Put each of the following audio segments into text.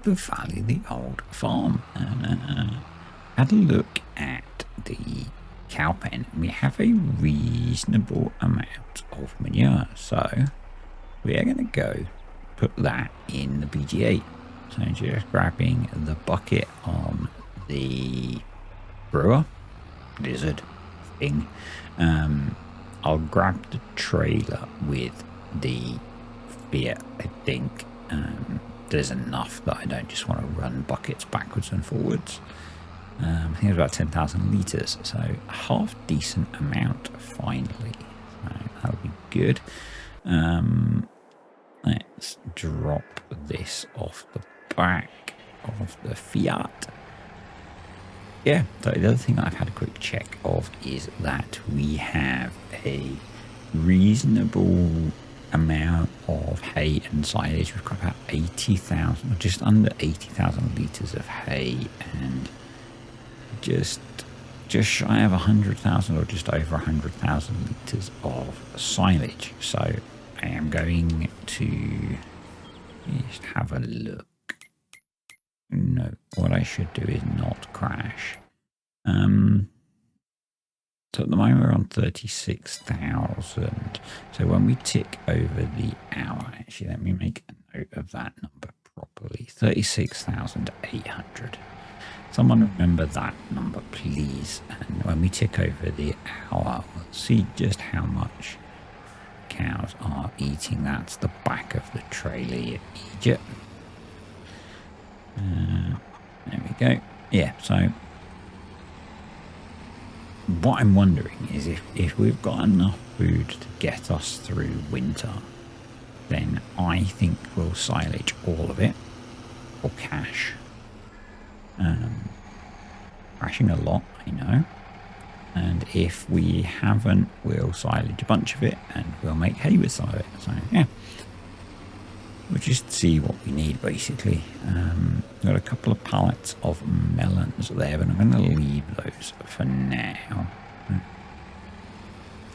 the Valley, the old farm, and had a look at the cow pen. We have a reasonable amount of manure, so we are going to go put that in the BGA. So just grabbing the bucket on the brewer lizard thing. I'll grab the trailer with the Fiat. I think there's enough that I don't just want to run buckets backwards and forwards. I think it's about 10,000 litres, so a half decent amount finally. So that'll be good. Let's drop this off the back of the Fiat. Yeah, so the other thing I've had a quick check of is that we have a reasonable amount of hay and silage. We've got about 80,000, or just under 80,000 litres of hay, and just shy of 100,000 or just over 100,000 litres of silage. So I am going to just have a look. No, what I should do is not crash. So at the moment we're on 36,000. So when we tick over the hour, actually let me make a note of that number properly. 36,800. Someone remember that number, please. And when we tick over the hour, we'll see just how much cows are eating. That's the back of the trailer, Egypt. There we go. Yeah, so what I'm wondering is if we've got enough food to get us through winter, then I think we'll silage all of it for cash. Crashing a lot, I know. And if we haven't, we'll silage a bunch of it and we'll make hay with some of it. So, yeah. We'll just see what we need, basically. Got a couple of pallets of melons there, but I'm going to leave those for now.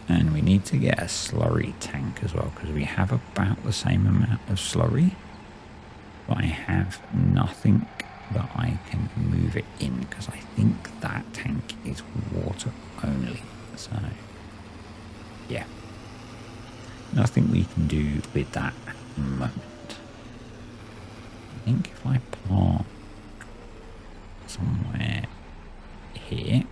And we need to get a slurry tank as well, because we have about the same amount of slurry. But I have nothing that I can move it in, because I think that tank is water only. So, yeah. Nothing we can do with that at the moment. I think if I park somewhere here,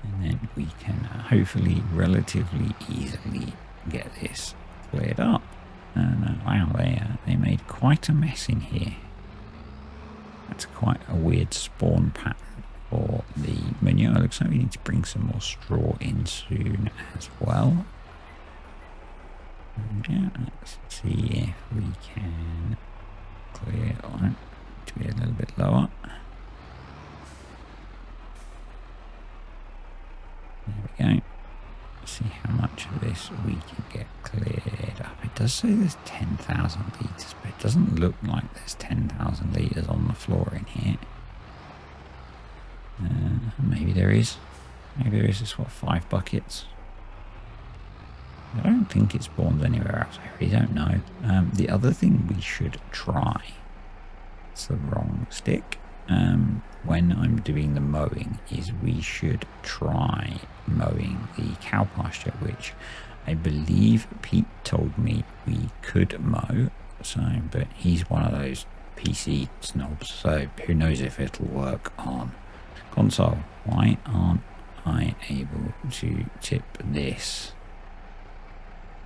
and then we can hopefully relatively easily get this cleared up. And wow, they made quite a mess in here. That's quite a weird spawn pattern for the manure. Looks like we need to bring some more straw in soon as well. Yeah, let's see if we can clear on it to be a little bit lower. There we go. Let's see how much of this we can get cleared up. It does say there's 10,000 litres, but it doesn't look like there's 10,000 litres on the floor in here. Maybe there is. Maybe there is just, what, 5 buckets? I don't think it spawns anywhere else. I really don't know. The other thing we should try, it's the wrong stick, when I'm doing the mowing, is we should try mowing the cow pasture, which I believe Pete told me we could mow. So, but he's one of those PC snobs, so who knows if it'll work on console. Why aren't I able to tip this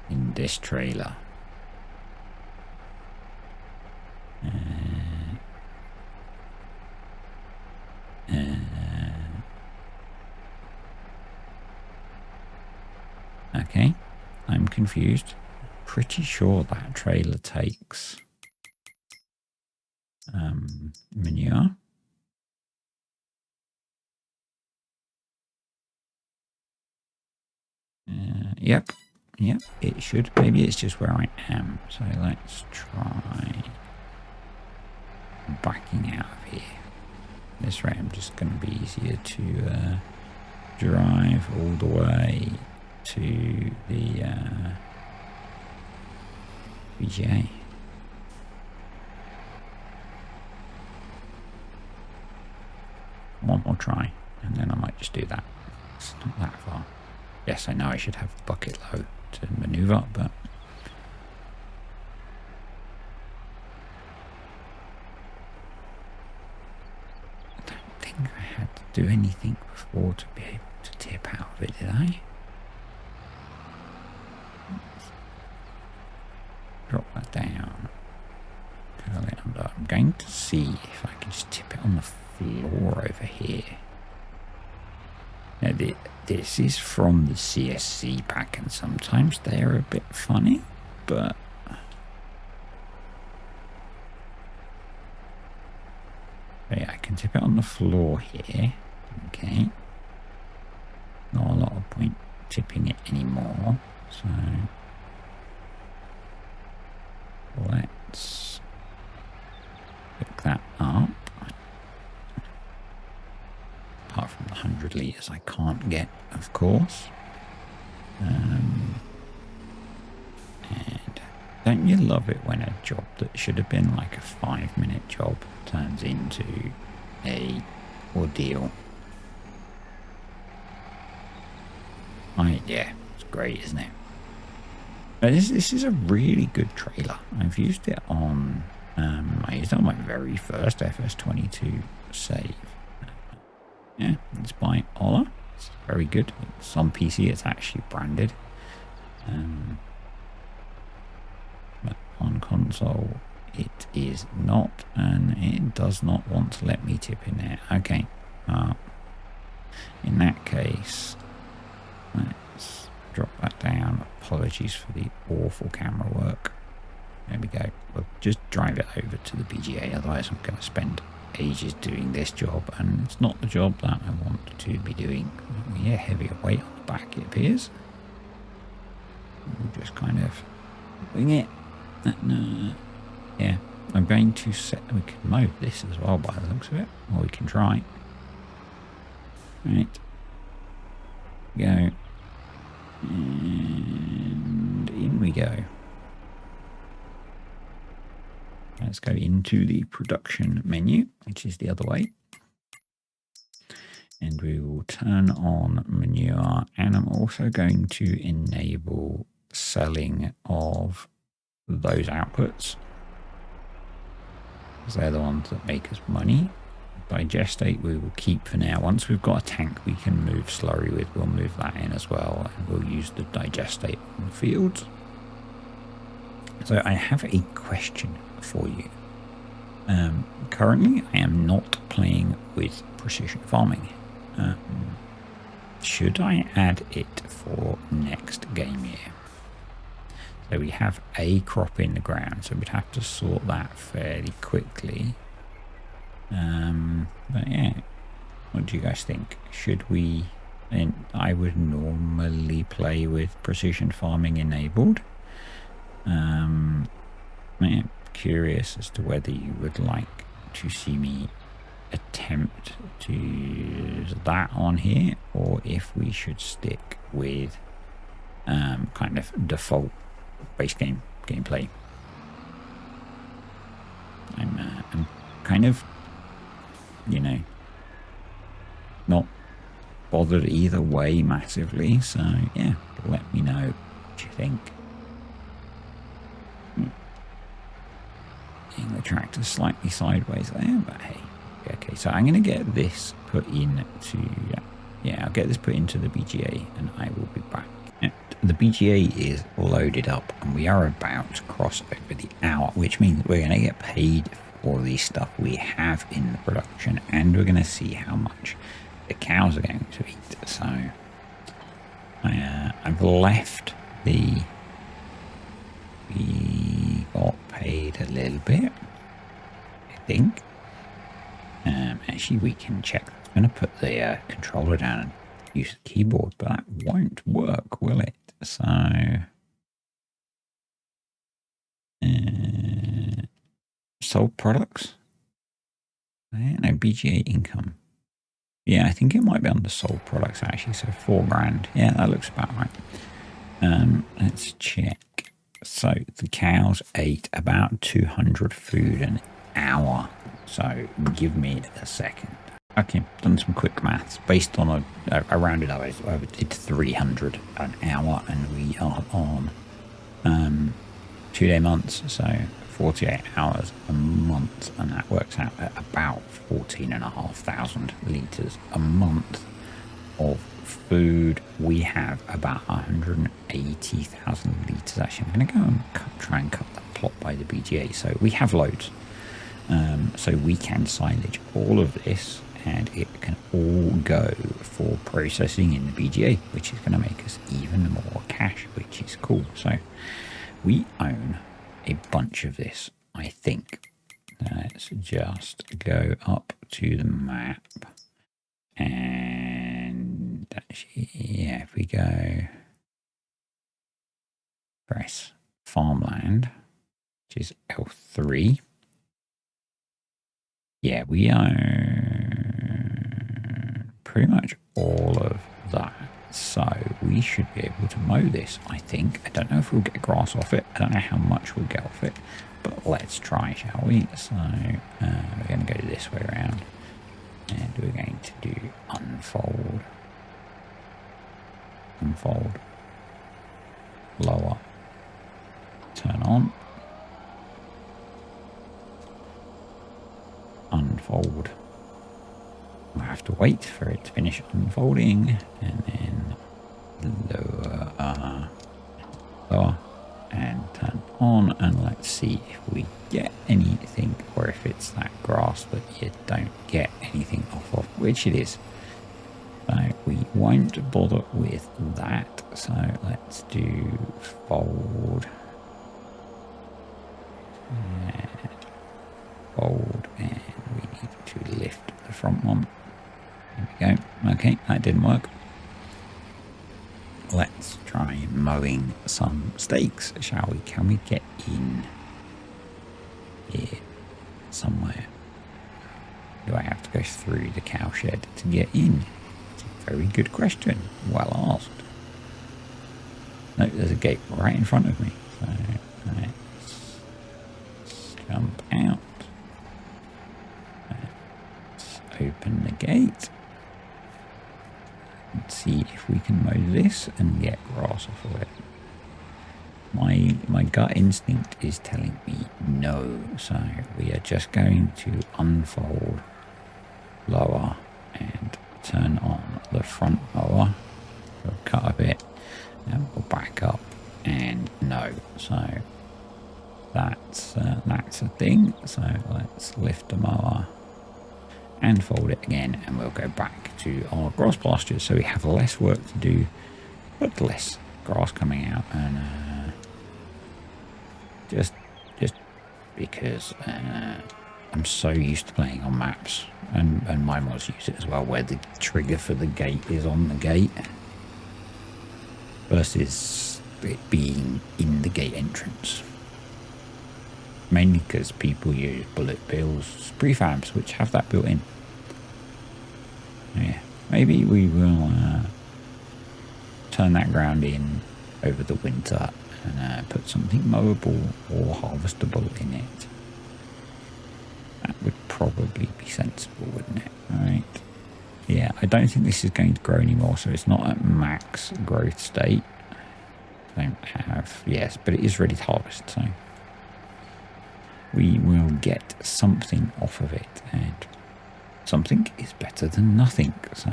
in this trailer? Okay, I'm confused. Pretty sure that trailer takes manure. Yep, it should. Maybe it's just where I am. So let's try backing out of here. This way, I'm just going to be easier to drive all the way to the BGA. one more try, and then I might just do that. It's not that far. Yes, I know I should have the bucket low to maneuver, but I don't think I had to do anything before to be able to tip out of it, did I? Drop that down. Curl it under. I'm going to see if I can just tip it on the floor over here. Now, this is from the CSC pack, and sometimes they're a bit funny, but yeah, I can tip it on the floor here. Okay. Not a lot of point tipping it anymore, so let's pick that up. Apart from the 100 litres I can't get, of course. And don't you love it when a job that should have been like a 5-minute job turns into a ordeal? Yeah, it's great, isn't it? But this is a really good trailer. I've used it on I used it on my very first FS22 save. Yeah, it's by Ola. It's very good. It's on PC. It's actually branded. But on console, it is not, and it does not want to let me tip in there. Okay. In that case, let's drop that down. Apologies for the awful camera work. There we go. We'll just drive it over to the BGA. Otherwise, I'm going to spend ages doing this job, and it's not the job that I want to be doing. Yeah, heavier weight on the back, it appears. We'll just kind of wing it. Yeah, I'm going to set. We can mow this as well by the looks of it, or we can try. Right, go, and in we go. Let's go into the production menu, which is the other way. And we will turn on manure. And I'm also going to enable selling of those outputs, because they're the ones that make us money. Digestate we will keep for now. Once we've got a tank we can move slurry with, we'll move that in as well. And we'll use the digestate on the fields. So I have a question for you. Currently I am not playing with precision farming. Should I add it for next game year? So we have a crop in the ground, so we'd have to sort that fairly quickly. But yeah, what do you guys think? Should we? And I would normally play with precision farming enabled. I'm curious as to whether you would like to see me attempt to use that on here, or if we should stick with kind of default base game gameplay. I'm kind of, you know, not bothered either way massively, so yeah, let me know what you think. The tractor's slightly sideways there, but hey, okay. So I'm going to get this put into, I'll get this put into the BGA, and I will be back. The BGA is loaded up, and we are about to cross over the hour, which means we're going to get paid for the stuff we have in the production, and we're going to see how much the cows are going to eat. So I've left the. We got paid a little bit, I think. Actually, we can check. I'm going to put the controller down and use the keyboard, but that won't work, will it? So, sold products. No, BGA income. Yeah, I think it might be under sold products actually. So $4,000. Yeah, that looks about right. Let's check. So the cows ate about 200 food an hour. So give me a second. Okay, done some quick maths based on a rounded up. I did 300 an hour, and we are on 2-day months, so 48 hours a month, and that works out at about 14,500 litres a month of food. We have about 180,000 litres. Actually, I'm going to go and try and cut that plot by the BGA. So we have loads. So we can silage all of this, and it can all go for processing in the BGA, which is going to make us even more cash, which is cool. So we own a bunch of this, I think. Let's just go up to the map, and actually, yeah, if we go press farmland, which is L3, yeah, we own pretty much all of that. So we should be able to mow this, I think. I don't know if we'll get grass off it. I don't know how much we'll get off it, but let's try, shall we? So we're going to go this way around, and we're going to do unfold, lower, turn on, unfold. I'll have to wait for it to finish unfolding, and then lower, and turn on, and let's see if we get anything, or if it's that grass that you don't get anything off of, which it is. So we won't bother with that. So let's do fold, and fold, and we need to lift the front one. There we go. Okay, that didn't work. Let's try mowing some steaks, shall we? Can we get in here somewhere? Do I have to go through the cow shed to get in? It's a very good question. Well asked. No, there's a gate right in front of me. So let's jump out. Let's open the gate. Let's see if we can mow this and get grass off of it. My gut instinct is telling me no, so we are just going to unfold, lower, and turn on the front mower. We'll cut a bit, and we'll back up, and no. So that's a thing. So let's lift the mower and fold it again, and we'll go back to our grass pastures. So we have less work to do, but less grass coming out, and just because I'm so used to playing on maps, and my mods use it as well, where the trigger for the gate is on the gate versus it being in the gate entrance. Mainly because people use bullet bills prefabs, which have that built in. Yeah, maybe we will turn that ground in over the winter and put something mowable or harvestable in it. That would probably be sensible, wouldn't it? Right. Yeah, I don't think this is going to grow anymore, so it's not at max growth state. Don't have, yes, but it is ready to harvest, so we will get something off of it, and something is better than nothing. So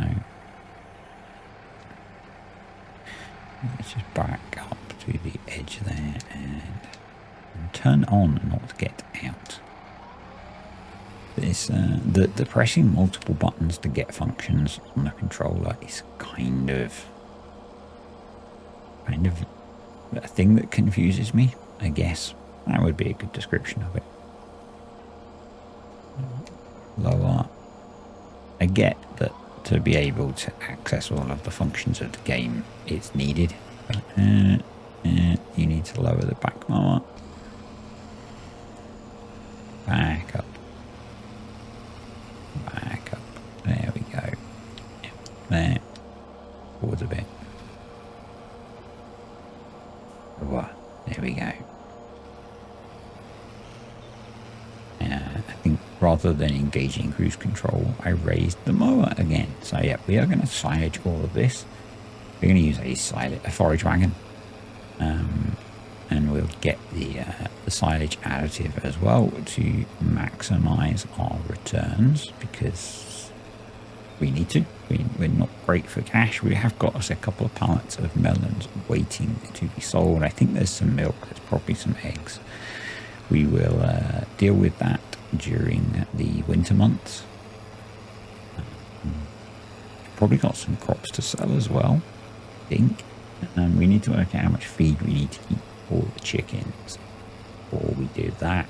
let's just back up to the edge there and turn on, not get out. This the pressing multiple buttons to get functions on the controller is kind of a thing that confuses me, I guess. That would be a good description of it. Lower. I get that to be able to access all of the functions of the game, it's needed. But, you need to lower the back mower. Back up. Back up. There we go. There. Forward a bit. There we go. I think rather than engaging cruise control, I raised the mower again. So yeah, we are going to silage all of this. We're going to use a forage wagon, and we'll get the silage additive as well to maximize our returns, because we need to. We're not great for cash. We have got us a couple of pallets of melons waiting to be sold. I think there's some milk. There's probably some eggs. We will deal with that during the winter months. Probably got some crops to sell as well, I think. We need to work out how much feed we need to keep for the chickens before we do that.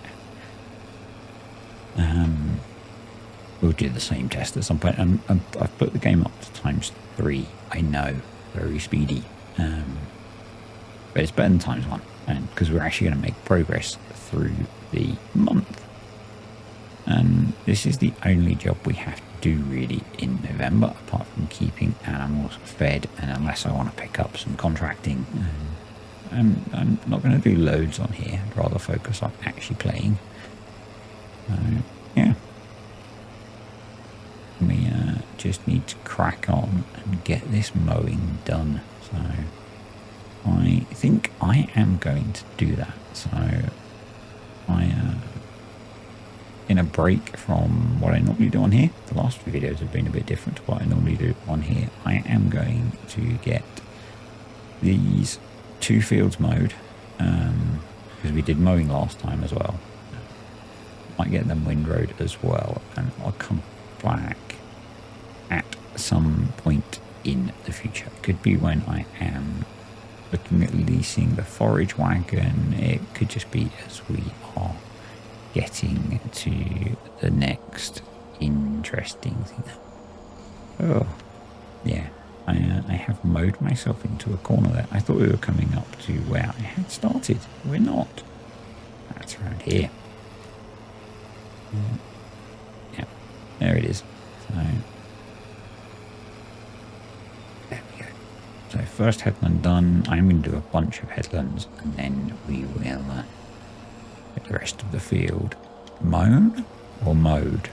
We'll do the same test at some point. I've put the game up to ×3. I know, very speedy, but it's better than ×1, and because we're actually going to make progress through the month. And this is the only job we have to do really in November, apart from keeping animals fed, and unless I want to pick up some contracting. I'm not going to do loads on here. I'd rather focus on actually playing. Yeah. We just need to crack on and get this mowing done. So I think I am going to do that. So in a break from what I normally do on here, the last few videos have been a bit different to what I normally do on here. I am going to get these 2 fields mowed, because we did mowing last time as well. Might get them windrowed as well, and I'll come back at some point in the future. It could be when I am looking at leasing the forage wagon. It could just be as we are getting to the next interesting thing. Oh, yeah. I have mowed myself into a corner there. I thought we were coming up to where I had started. We're not. That's around here. Yeah, there it is. So there we go. So first headland done. I'm going to do a bunch of headlands, and then we will get the rest of the field mown or mowed.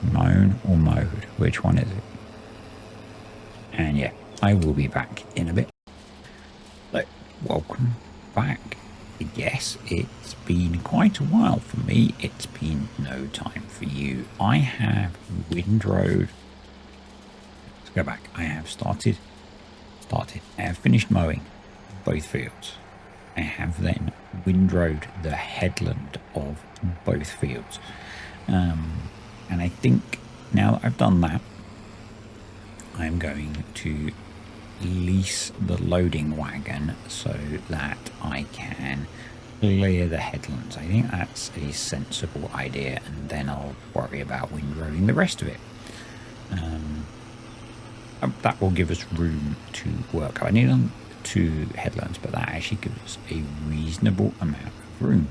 Mown or mowed. Which one is it? And yeah, I will be back in a bit. So, welcome back. Yes, it's been quite a while for me. It's been no time for you. I have windrowed. Let's go back. I have started. I have finished mowing both fields. I have then windrowed the headland of both fields. And I think now that I've done that, I'm going to lease the loading wagon so that I can clear the headlands. I think that's a sensible idea, and then I'll worry about windrowing the rest of it. That will give us room to work. I need on 2 headlands, but that actually gives us a reasonable amount of room.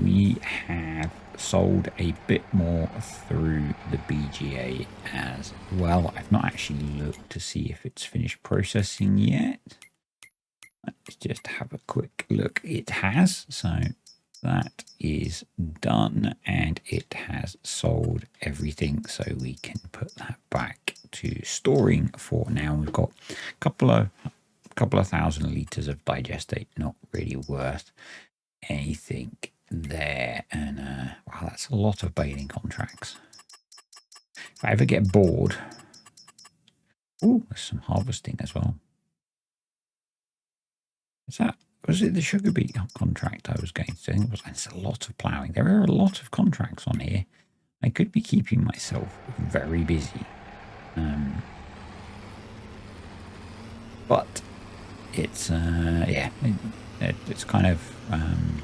We have sold a bit more through the BGA as well. I've not actually looked to see if it's finished processing yet. Let's just have a quick look. It has, so that is done, and it has sold everything, so we can put that back to storing for now. We've got a couple of thousand litres of digestate, not really worth anything there. And wow, that's a lot of baling contracts. If I ever get bored, oh, there's some harvesting as well. Was it the sugar beet contract I was going to do? I think it was. It's a lot of ploughing. There are a lot of contracts on here. I could be keeping myself very busy, but it's yeah, it's kind of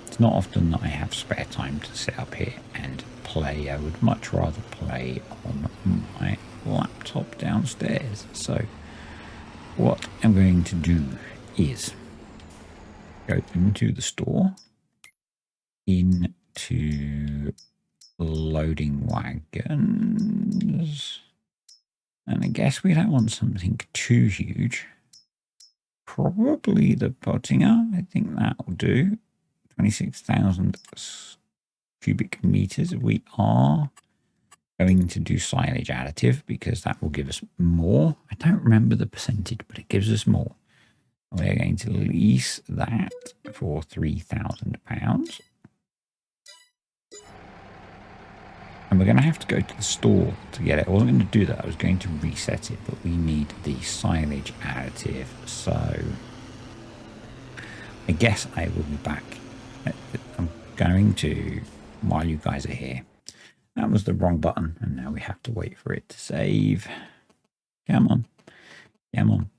it's not often that I have spare time to sit up here and play. I would much rather play on my laptop downstairs. So what I'm going to do is go into the store, into loading wagons, and I guess we don't want something too huge. Probably the Pottinger. I think that will do. 26,000 cubic meters, we are going to do silage additive because that will give us more. I don't remember the percentage, but it gives us more. We're going to lease that for £3,000. And we're going to have to go to the store to get it. I wasn't going to do that. I was going to reset it, but we need the silage additive. So I guess I will be back. I'm going to, while you guys are here. That was the wrong button, and now we have to wait for it to save. Come on. Come on.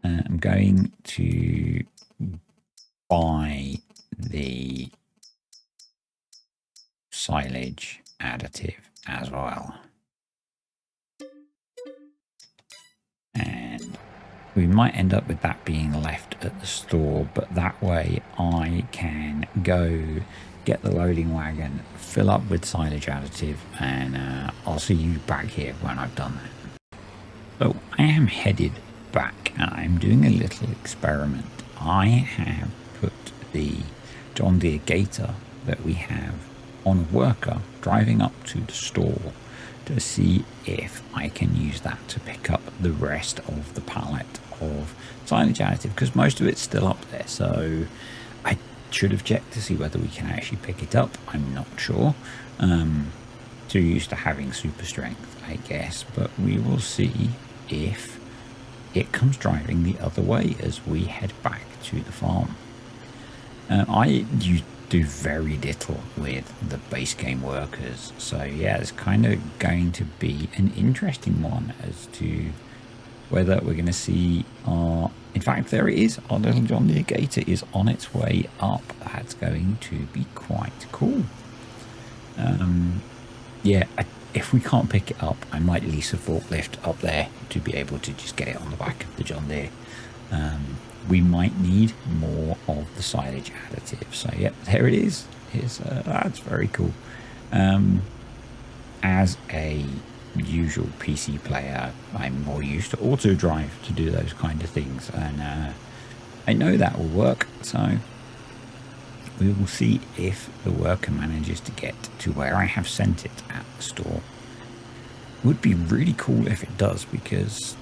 I'm going to buy the silage additive as well. And we might end up with that being left at the store, but that way I can go get the loading wagon, fill up with silage additive, and I'll see you back here when I've done that. So I am headed back and I'm doing a little experiment. I have put the John Deere Gator that we have on a worker driving up to the store to see if I can use that to pick up the rest of the pallet of silage additive, because most of it's still up there. So I should have checked to see whether we can actually pick it up. I'm not sure. Too used to having super strength, I guess, but we will see if it comes driving the other way as we head back to the farm. You do very little with the base game workers, so yeah, it's kind of going to be an interesting one as to whether we're going to see our, in fact there it is, our little John Deere Gator is on its way up. That's going to be quite cool. Yeah, if we can't pick it up, I might lease a forklift up there to be able to just get it on the back of the John Deere. We might need more of the silage additive. So yeah, there it is. That's very cool. As a usual PC player, I'm more used to auto drive to do those kind of things, and I know that will work. So we will see if the worker manages to get to where I have sent it at the store. Would be really cool if it does, because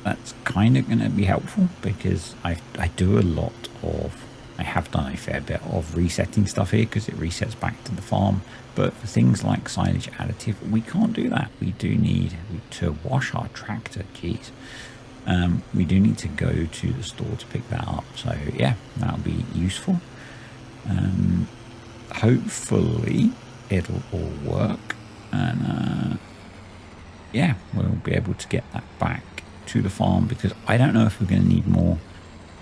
that's kind of going to be helpful, because I do a lot of, I have done a fair bit of resetting stuff here because it resets back to the farm. But for things like silage additive, we can't do that. We do need to wash our tractor. Geez. We do need to go to the store to pick that up. So yeah, that'll be useful. Hopefully it'll all work, and yeah, we'll be able to get that back to the farm, because I don't know if we're going to need more,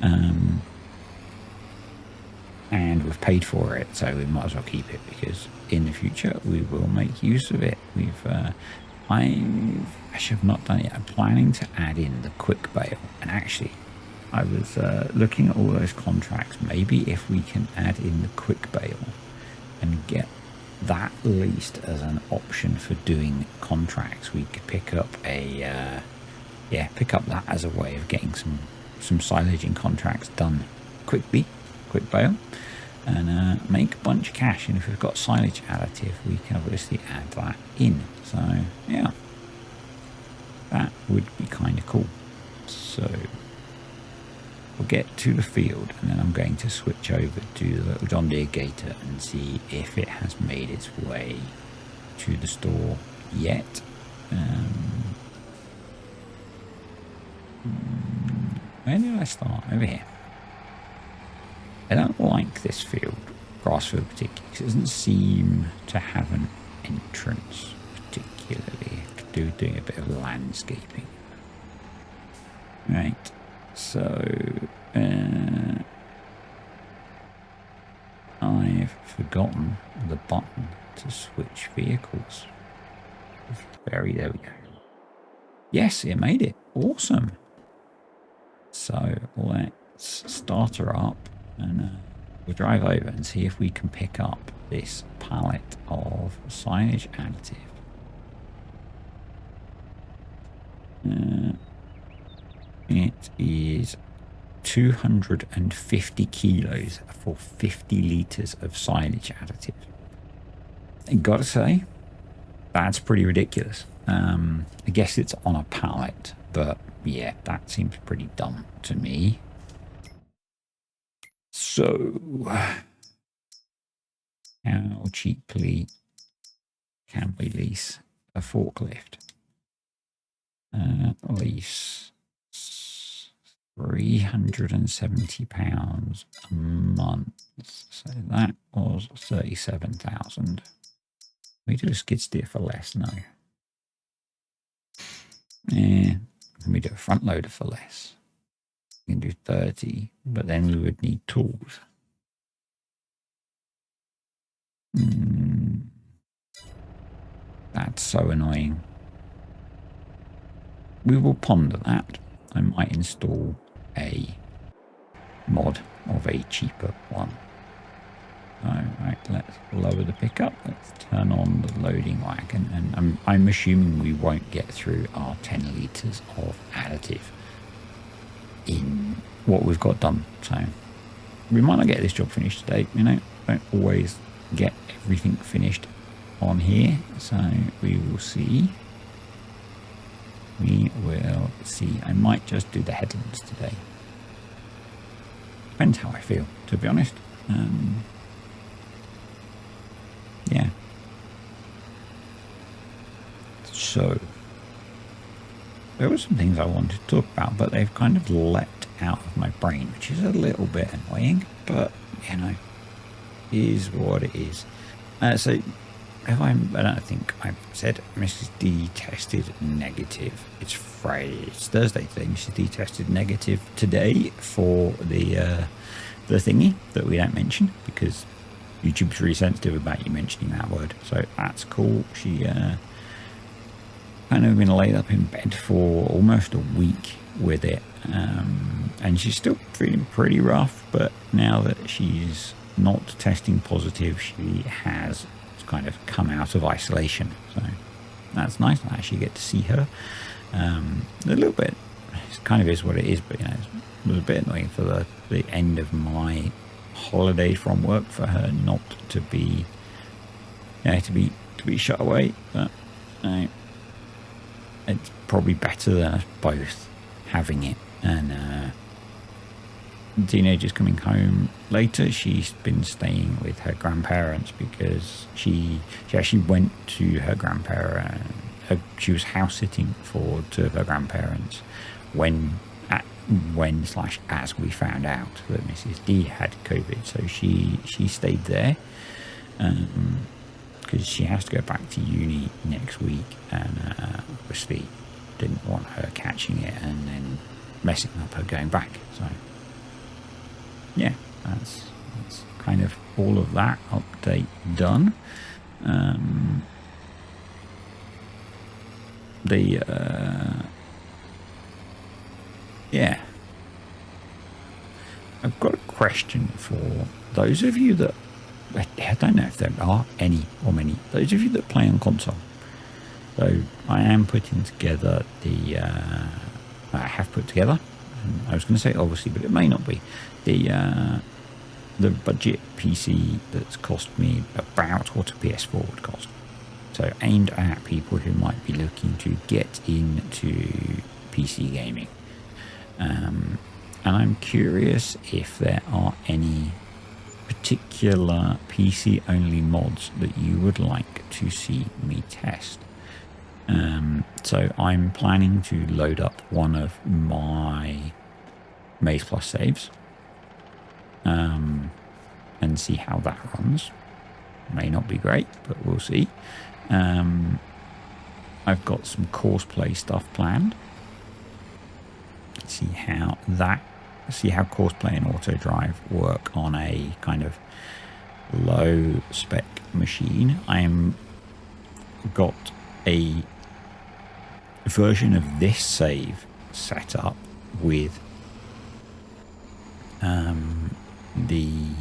and we've paid for it, so we might as well keep it, because in the future we will make use of it. I actually have not done it. I'm planning to add in the quick bale, and actually I was looking at all those contracts. Maybe if we can add in the quick bale and get that leased as an option for doing contracts, we could pick up a pick up that as a way of getting some silaging contracts done quickly, quick bale, and make a bunch of cash. And if we've got silage additive, we can obviously add that in. So yeah, that would be kind of cool. So we'll get to the field, and then I'm going to switch over to the little John Deere Gator and see if it has made its way to the store yet. Where did I start? Over here. I don't like this field, grass field particularly, because it doesn't seem to have an entrance particularly. I could do doing a bit of landscaping. Right, so I've forgotten the button to switch vehicles. There we go. Yes, it made it. Awesome. So let's start her up, and we'll drive over and see if we can pick up this pallet of silage additive. It is 250 kilos for 50 litres of silage additive. I gotta say, that's pretty ridiculous. I guess it's on a pallet, but yeah, that seems pretty dumb to me. So, how cheaply can we lease a forklift? Lease £370 a month. So that was 37,000. We do a skid steer for less, no. Yeah, can we do a front loader for less? We can do 30, but then we would need tools. That's so annoying. We will ponder that. I might install a mod of a cheaper one. Alright, let's lower the pickup. Let's turn on the loading wagon, and I'm assuming we won't get through our 10 litres of additive in what we've got done. So we might not get this job finished today, you know. Don't always get everything finished on here, so we will see. We will see. I might just do the headlands today. Depends how I feel, to be honest. Yeah. So, there were some things I wanted to talk about, but they've kind of leapt out of my brain, which is a little bit annoying, but, you know, is what it is. So, I don't think I've said Mrs. D tested negative. It's Friday, it's Thursday today. Mrs. D tested negative today for the thingy that we don't mention because YouTube's really sensitive about you mentioning that word. So that's cool. She kind of been laid up in bed for almost a week with it, and she's still feeling pretty rough. But now that she's not testing positive, she has kind of come out of isolation, so that's nice. I actually get to see her a little bit. It kind of is what it is, but you know, it was a bit annoying for the end of my holiday from work for her not to be, to be shut away. But it's probably better than us both having it. And the teenager's coming home later. She's been staying with her grandparents because she actually went to her grandparents. She was house sitting for two of her grandparents as we found out that Mrs. D had COVID. So she stayed there because she has to go back to uni next week, and obviously didn't want her catching it and then messing up her going back. So yeah, that's kind of all of that update done. Yeah, I've got a question for those of you that, I don't know if there are any or many, those of you that play on console. So I am putting together I have put together, I was going to say obviously, but it may not be, the budget PC that's cost me about what a PS4 would cost. So aimed at people who might be looking to get into PC gaming. And I'm curious if there are any particular PC only mods that you would like to see me test. So I'm planning to load up one of my Maze Plus saves and see how that runs. May not be great, but we'll see. I've got some Courseplay stuff planned. See how Courseplay and Auto Drive work on a kind of low spec machine. Got a version of this save set up with the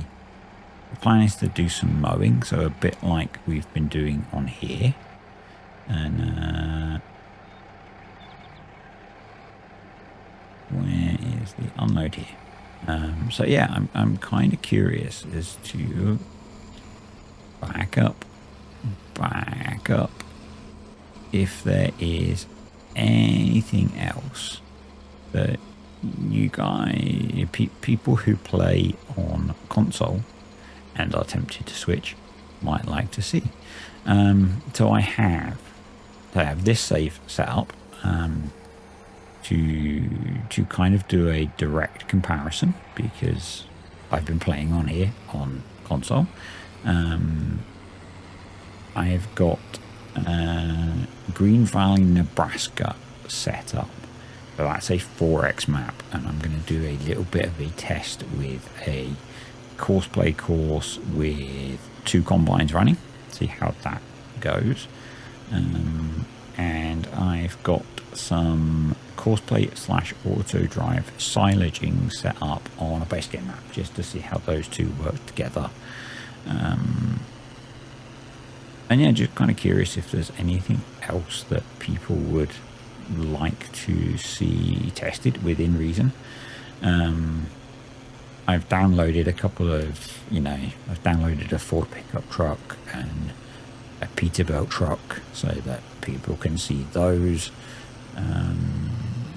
plan is to do some mowing, so a bit like we've been doing on here. And where is the unload here? So yeah, I'm kind of curious as to back up, if there is anything else that you guys, people who play on console and are tempted to switch, might like to see. So I have this save set up to kind of do a direct comparison, because I've been playing on here on console. I've got Green Valley, Nebraska set up. So that's a 4x map, and I'm going to do a little bit of a test with a courseplay course with 2 combines running, see how that goes. And I've got some courseplay / auto drive silaging set up on a base game map, just to see how those two work together. And yeah, just kind of curious if there's anything else that people would like to see tested within reason. I've downloaded a couple of, I've downloaded a Ford pickup truck and a Peterbilt truck so that people can see those.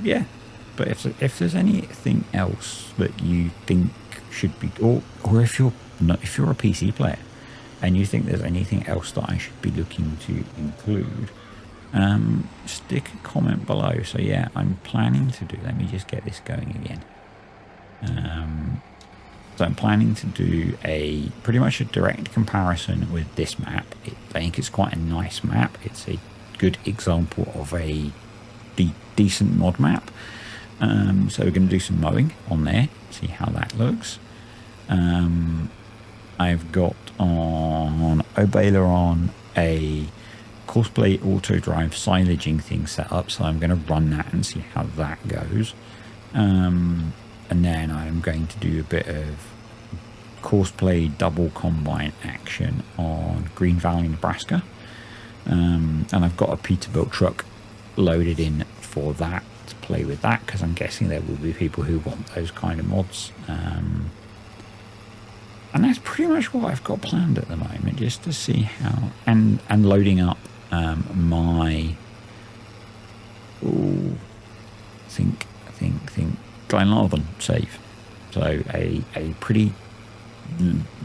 Yeah, but if there's anything else that you think should be, or if you're a PC player and you think there's anything else that I should be looking to include, stick a comment below. So yeah, I'm planning to do, let me just get this going again. So I'm planning to do pretty much a direct comparison with this map. I think it's quite a nice map. It's a good example of a decent mod map. So we're going to do some mowing on there, see how that looks. I've got on Obaileron a courseplay auto drive silaging thing set up, so I'm going to run that and see how that goes. And then I'm going to do a bit of courseplay double combine action on Green Valley, Nebraska. And I've got a Peterbilt truck loaded in for that, to play with that, because I'm guessing there will be people who want those kind of mods. And that's pretty much what I've got planned at the moment, just to see how, and loading up my think Glenarvan save. So a pretty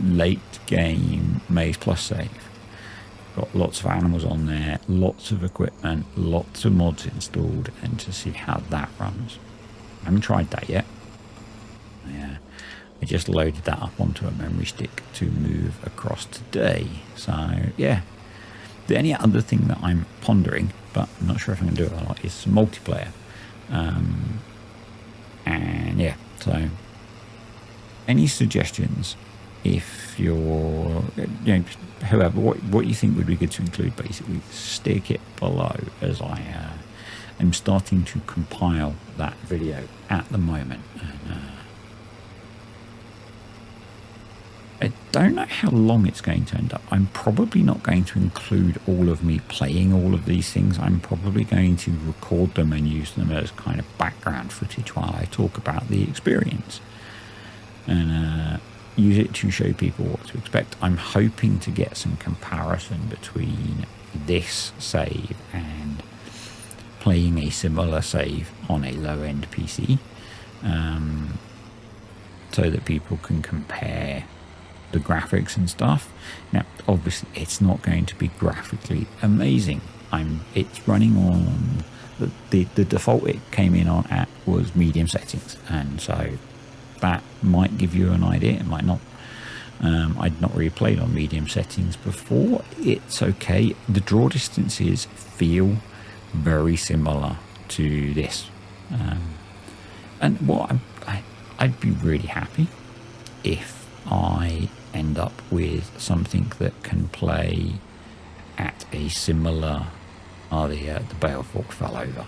late game Maze Plus save. Got lots of animals on there, lots of equipment, lots of mods installed, and to see how that runs. I haven't tried that yet. Yeah, I just loaded that up onto a memory stick to move across today. So yeah, the only other thing that I'm pondering, but I'm not sure if I'm going to do it or not, is multiplayer. And yeah, so any suggestions, if you're, whoever, what you think would be good to include, basically stick it below, as I am starting to compile that video at the moment. And I don't know how long it's going to end up. I'm probably not going to include all of me playing all of these things. I'm probably going to record them and use them as kind of background footage while I talk about the experience, and use it to show people what to expect. I'm hoping to get some comparison between this save and playing a similar save on a low-end PC, so that people can compare the graphics and stuff. Now obviously it's not going to be graphically amazing. It's running on the default it came in on at was medium settings, and so that might give you an idea, it might not. I'd not really played on medium settings before. It's okay. The draw distances feel very similar to this, and what I'd be really happy if I end up with something that can play at a similar, the bale fork fell over,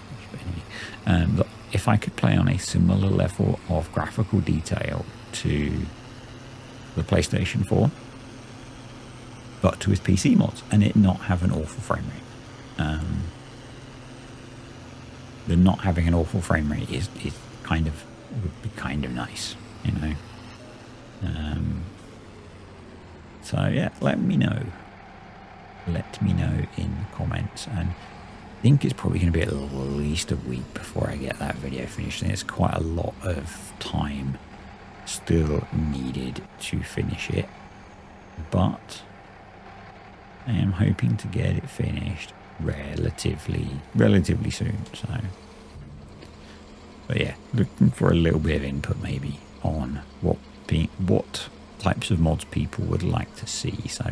but if I could play on a similar level of graphical detail to the PlayStation 4, but with PC mods, and it not have an awful frame rate. The not having an awful frame rate is kind of, would be kind of nice. you know. So yeah, let me know. Let me know in the comments. And I think it's probably going to be at least a week before I get that video finished. And it's quite a lot of time still needed to finish it. But I am hoping to get it finished relatively soon. So, but yeah, looking for a little bit of input maybe on what types of mods people would like to see. So,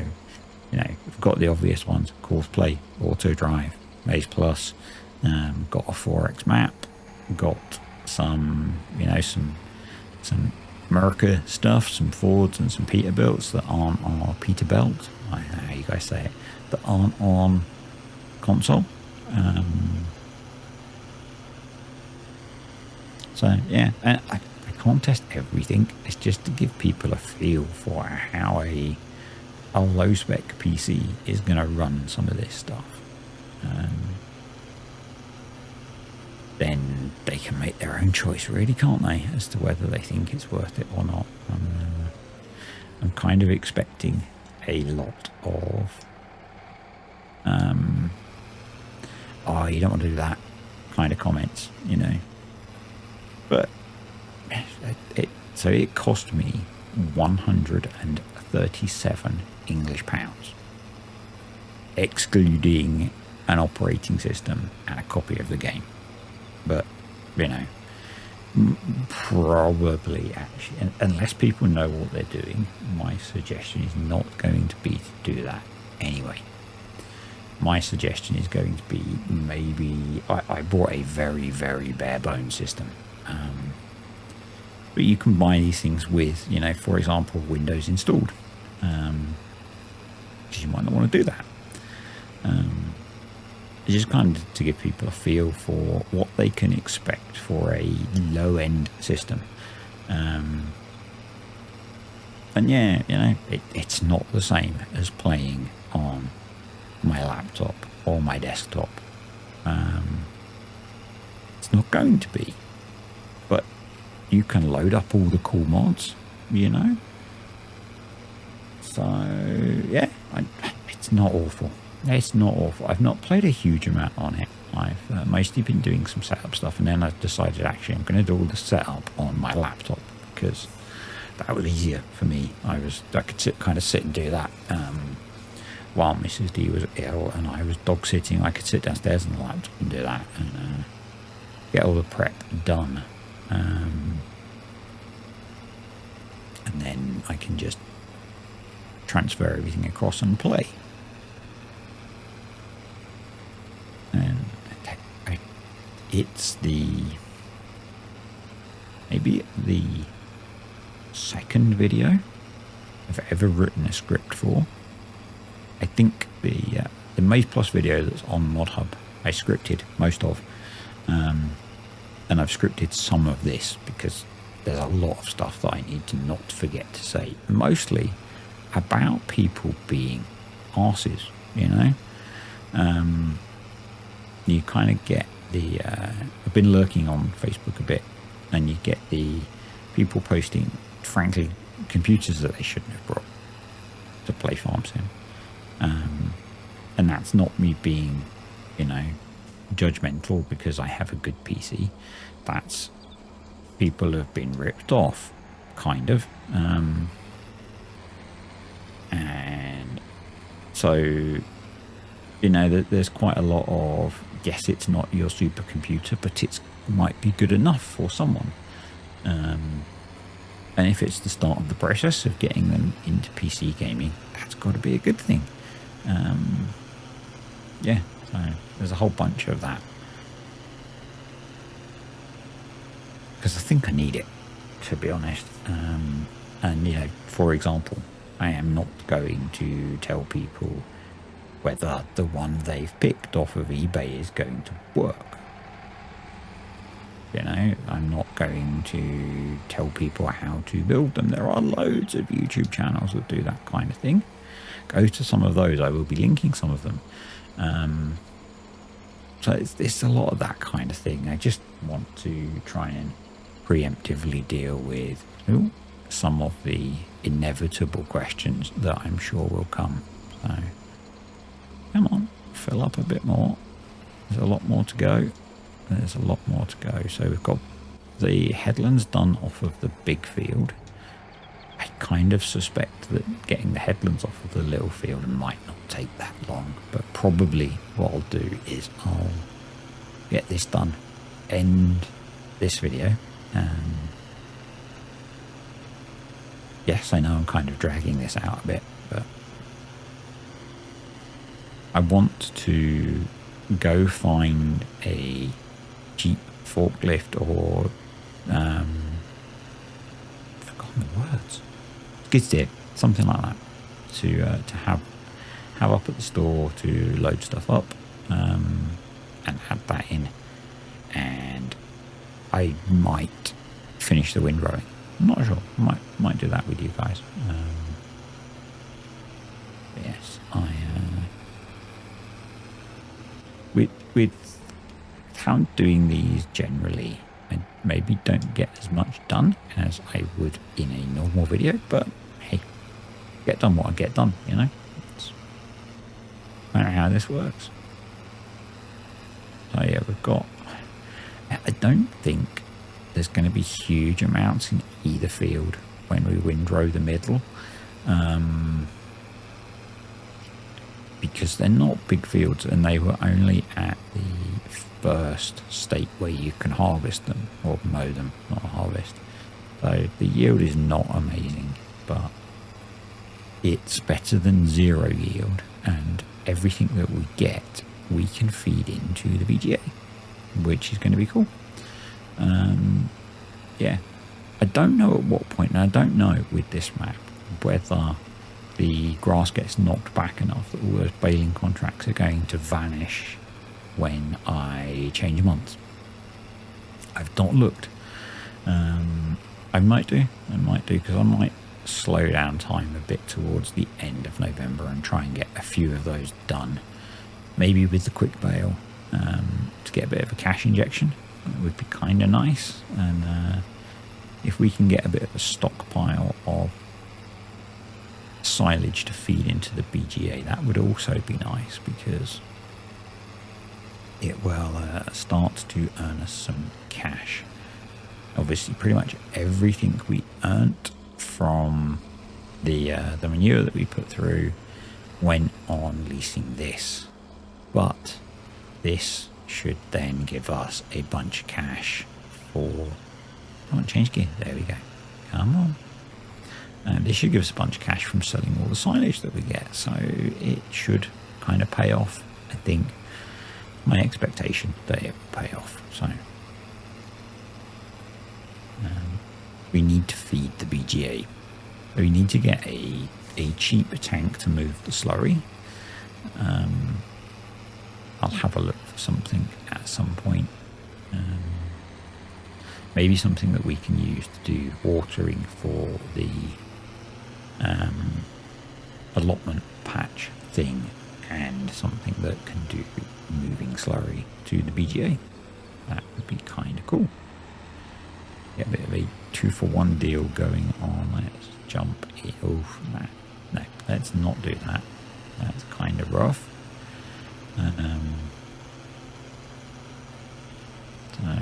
you know, we've got the obvious ones: Course Play, Auto Drive, Maze Plus, got a 4X map, got some, you know, some America stuff, some Fords and some Peterbilts that aren't on Peterbilt. I don't know how you guys say it, that aren't on console. So yeah, and I can't test everything. It's just to give people a feel for how a low spec PC is going to run some of this stuff. Then they can make their own choice, really, can't they, as to whether they think it's worth it or not. I'm kind of expecting a lot of oh, you don't want to do that kind of comments, you know. But so it cost me 137 English pounds, excluding an operating system and a copy of the game. But, you know, probably actually, unless people know what they're doing, my suggestion is not going to be to do that anyway. My suggestion is going to be maybe I bought a very, very bare bones system. But you can buy these things with, you know, for example, Windows installed. Because you might not want to do that. Just kind of to give people a feel for what they can expect for a low-end system. And yeah, you know, it's not the same as playing on my laptop or my desktop. It's not going to be. But you can load up all the cool mods, you know. So, yeah, it's not awful. It's not awful. I've not played a huge amount on it. I've mostly been doing some setup stuff, and then I've decided actually I'm going to do all the setup on my laptop because that was easier for me. I could sit and do that while Mrs. D was ill and I was dog sitting. I could sit downstairs on the laptop and do that and get all the prep done, and then I can just transfer everything across and play. And it's maybe the second video I've ever written a script for. I think the Maze Plus video that's on ModHub I scripted most of, and I've scripted some of this because there's a lot of stuff that I need to not forget to say, mostly about people being arses, you know. You kind of get the I've been lurking on Facebook a bit, and you get the people posting, frankly, computers that they shouldn't have brought to play Farm Sim. And that's not me being, you know, judgmental because I have a good PC. That's people have been ripped off, kind of. And so, you know, there's quite a lot of, yes, it's not your supercomputer, but it might be good enough for someone. And if it's the start of the process of getting them into PC gaming, that's got to be a good thing. Yeah, so there's a whole bunch of that. Because I think I need it, to be honest. And, you know, for example, I am not going to tell people whether the one they've picked off of eBay is going to work. You know, I'm not going to tell people how to build them. There are loads of YouTube channels that do that kind of thing. Go to some of those. I will be linking some of them. So it's a lot of that kind of thing. I just want to try and preemptively deal with some of the inevitable questions that I'm sure will come. So come on, fill up a bit more. There's a lot more to go. There's a lot more to go. So we've got the headlands done off of the big field. I kind of suspect that getting the headlands off of the little field might not take that long, but probably what I'll do is I'll get this done, end this video. Yes, I know I'm kind of dragging this out a bit, but I want to go find a cheap forklift or I've forgotten the words, skid steer, something like that, to have up at the store to load stuff up and add that in. And I might finish the windrowing. I'm not sure. Might do that with you guys. Yes, with how I'm doing these generally, I maybe don't get as much done as I would in a normal video, but hey, get done what I get done, you know. I don't know how this works. So yeah, we've got, I don't think there's going to be huge amounts in either field when we windrow the middle, because they're not big fields and they were only at the first state where you can harvest them, or mow them, not harvest. So the yield is not amazing, but it's better than zero yield, and everything that we get we can feed into the VGA, which is going to be cool. Yeah, I don't know at what point, and I don't know with this map whether the grass gets knocked back enough that all those baling contracts are going to vanish when I change months. I've not looked. I might do because I might slow down time a bit towards the end of November and try and get a few of those done, maybe with the quick bale, to get a bit of a cash injection. It would be kind of nice. And if we can get a bit of a stockpile of silage to feed into the BGA, that would also be nice, because it will start to earn us some cash. Obviously, pretty much everything we earned from the manure that we put through went on leasing this, but this should then give us a bunch of cash for, come on, change gear, there we go, come on. And this should give us a bunch of cash from selling all the silage that we get, so it should kind of pay off. I think my expectation that it will pay off. So we need to feed the BGA. We need to get a cheap tank to move the slurry. I'll have a look for something at some point. Maybe something that we can use to do watering for the allotment patch thing, and something that can do moving slurry to the BGA. That would be kind of cool. Get a bit of a 2-for-1 deal going on. Let's jump it. Oh, no, let's not do that. That's kind of rough. So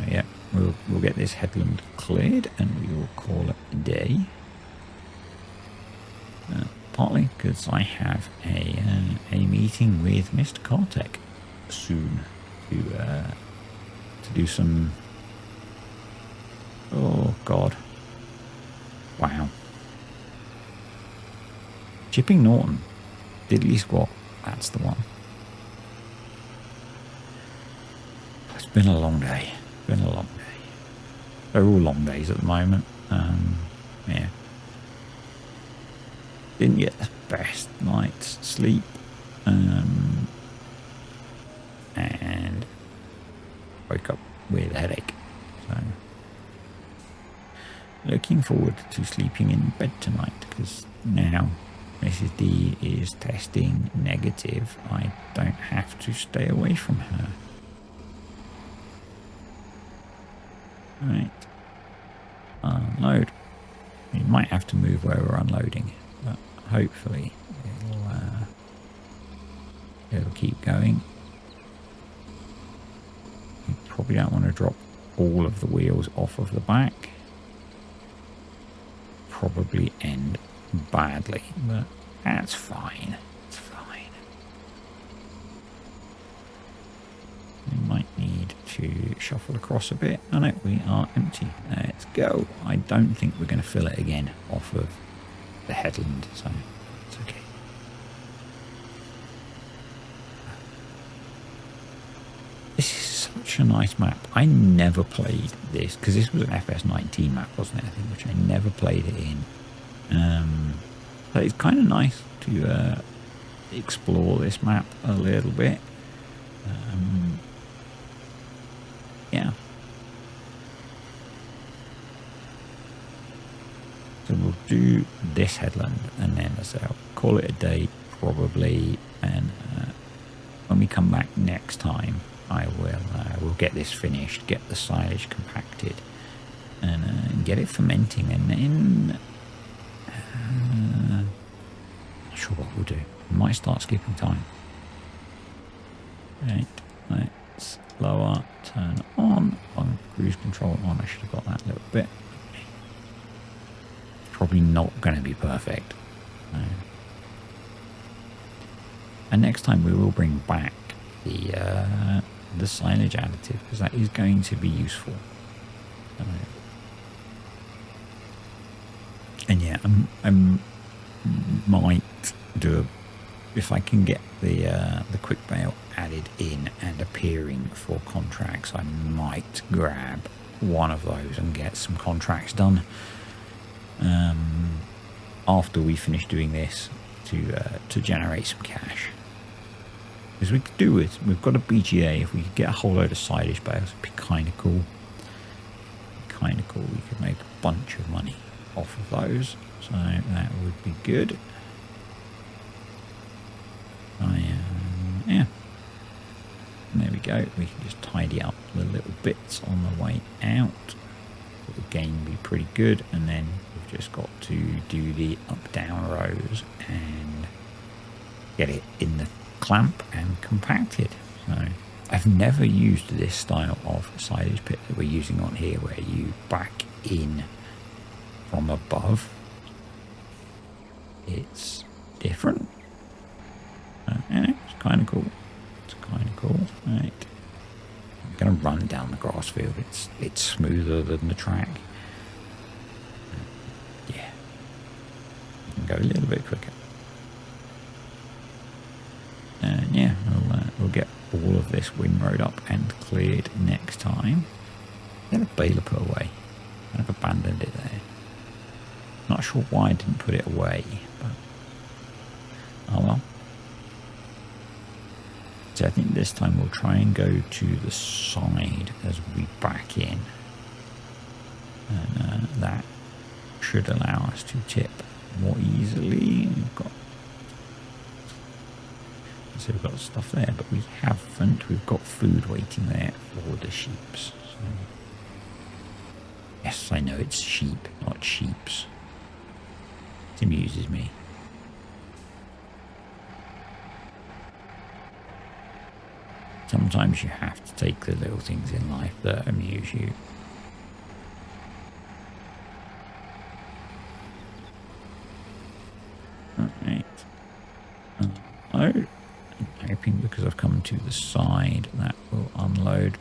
yeah, we'll get this headland cleared and we will call it a day. Partly because I have a meeting with Mr. Kartek soon to do some. Oh God! Wow! Chipping Norton, diddly squat. That's the one. It's been a long day. Been a long day. They're all long days at the moment. Yeah. Didn't get the best night's sleep, and woke up with a headache. So looking forward to sleeping in bed tonight, because now Mrs. D is testing negative. I don't have to stay away from her. Right. unload. We might have to move where we're unloading, but hopefully it'll keep going. You probably don't want to drop all of the wheels off of the back. Probably end badly, but that's fine. It's fine. We might need to shuffle across a bit. Oh no, we are empty. Let's go. I don't think we're going to fill it again off of the headland, so it's okay. This is such a nice map. I never played this because this was an FS19 map, wasn't it? I think, which I never played it in. So it's kind of nice to explore this map a little bit. Yeah. So we'll do this headland and then I'll call it a day probably. And when we come back next time, I will we'll get this finished, get the silage compacted, and get it fermenting. And then not sure what we'll do. We might start skipping time. Right, let's lower, turn on cruise control on. I should have got that little bit. Probably not going to be perfect. No. And next time we will bring back the silage additive because that is going to be useful. And yeah, I might do if I can get the quick bale added in and appearing for contracts. I might grab one of those and get some contracts done after we finish doing this to generate some cash. Because we could do it. We've got a BGA. If we could get a whole load of silage bales, it'd be kind of cool. Kind of cool. We could make a bunch of money off of those. So that would be good. Yeah. And there we go. We can just tidy up the little bits on the way out. It will again be pretty good. And then we've just got to do the up-down rows and get it in the clamp and compacted. So I've never used this style of silage pit that we're using on here, where you back in from above. It's different. And it's kind of cool. It's kind of cool. Right. I'm going to run down the grass field. It's smoother than the track. Yeah. You can go a little bit quicker. And yeah, we'll get all of this windroad up and cleared next time. Get a baler put away. I've abandoned it there. Not sure why I didn't put it away, but oh well. So I think this time we'll try and go to the side as we back in, and that should allow us to tip more easily. We've got stuff there, but we haven't. We've got food waiting there for the sheeps. So. Yes, I know it's sheep, not sheeps. It amuses me. Sometimes you have to take the little things in life that amuse you. Alright. I'm hoping because I've come to the side that will unload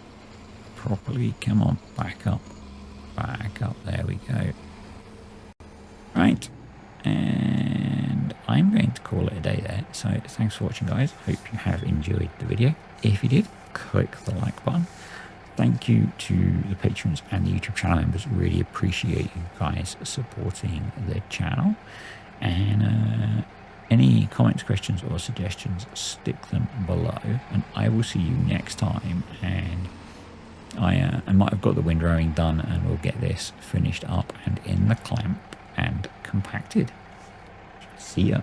properly. Come on, back up. Back up. There we go. Right. And I'm going to call it a day there. So thanks for watching, guys. Hope you have enjoyed the video. If you did, click the like button. Thank you to the patrons and the YouTube channel members. Really appreciate you guys supporting the channel. And any comments, questions or suggestions, stick them below. And I will see you next time. And I might have got the windrowing done, and we'll get this finished up and in the clamp and compacted. See ya.